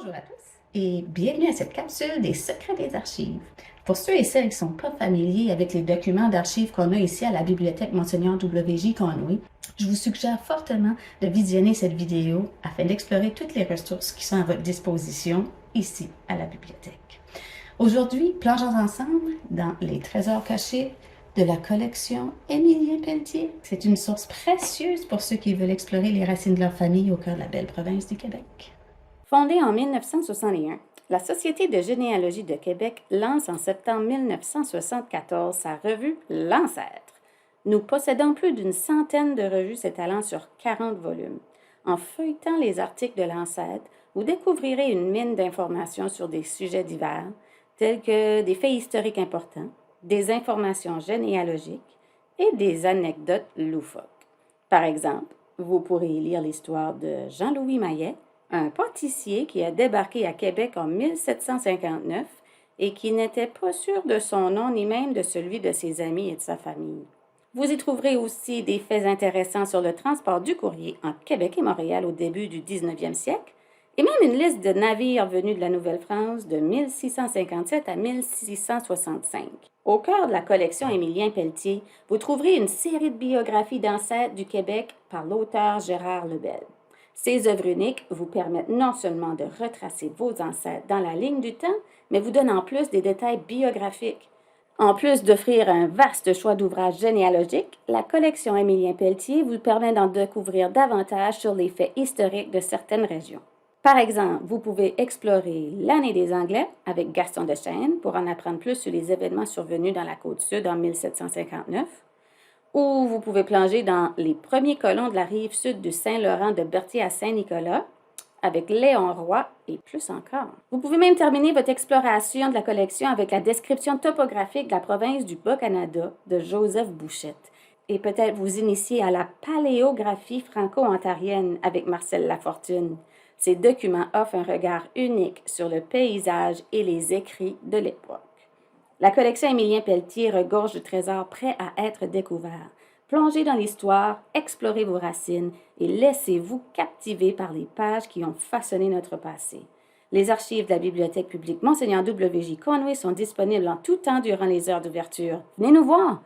Bonjour à tous et bienvenue à cette capsule des secrets des archives. Pour ceux et celles qui ne sont pas familiers avec les documents d'archives qu'on a ici à la bibliothèque Monseigneur W.J. Conway, je vous suggère fortement de visionner cette vidéo afin d'explorer toutes les ressources qui sont à votre disposition ici à la bibliothèque. Aujourd'hui, plongeons ensemble dans les trésors cachés de la collection Émilien Pelletier. C'est une source précieuse pour ceux qui veulent explorer les racines de leur famille au cœur de la belle province du Québec. Fondée en 1961, la Société de généalogie de Québec lance en septembre 1974 sa revue L'Ancêtre. Nous possédons plus d'une centaine de revues s'étalant sur 40 volumes. En feuilletant les articles de L'Ancêtre, vous découvrirez une mine d'informations sur des sujets divers, tels que des faits historiques importants, des informations généalogiques et des anecdotes loufoques. Par exemple, vous pourrez lire l'histoire de Jean-Louis Maillet, un pâtissier qui a débarqué à Québec en 1759 et qui n'était pas sûr de son nom ni même de celui de ses amis et de sa famille. Vous y trouverez aussi des faits intéressants sur le transport du courrier entre Québec et Montréal au début du 19e siècle, et même une liste de navires venus de la Nouvelle-France de 1657 à 1665. Au cœur de la collection Émilien Pelletier, vous trouverez une série de biographies d'ancêtres du Québec par l'auteur Gérard Lebel. Ces œuvres uniques vous permettent non seulement de retracer vos ancêtres dans la ligne du temps, mais vous donnent en plus des détails biographiques. En plus d'offrir un vaste choix d'ouvrages généalogiques, la collection Émilien Pelletier vous permet d'en découvrir davantage sur les faits historiques de certaines régions. Par exemple, vous pouvez explorer l'année des Anglais avec Gaston de Chêne pour en apprendre plus sur les événements survenus dans la Côte-Sud en 1759, ou vous pouvez plonger dans les premiers colons de la rive sud du Saint-Laurent de Berthier à Saint-Nicolas avec Léon Roy et plus encore. Vous pouvez même terminer votre exploration de la collection avec la description topographique de la province du Bas-Canada de Joseph Bouchette et peut-être vous initier à la paléographie franco-ontarienne avec Marcel Lafortune. Ces documents offrent un regard unique sur le paysage et les écrits de l'époque. La collection Émilien Pelletier regorge de trésors prêts à être découverts. Plongez dans l'histoire, explorez vos racines et laissez-vous captiver par les pages qui ont façonné notre passé. Les archives de la Bibliothèque publique Monseigneur W.J. Conway sont disponibles en tout temps durant les heures d'ouverture. Venez nous voir!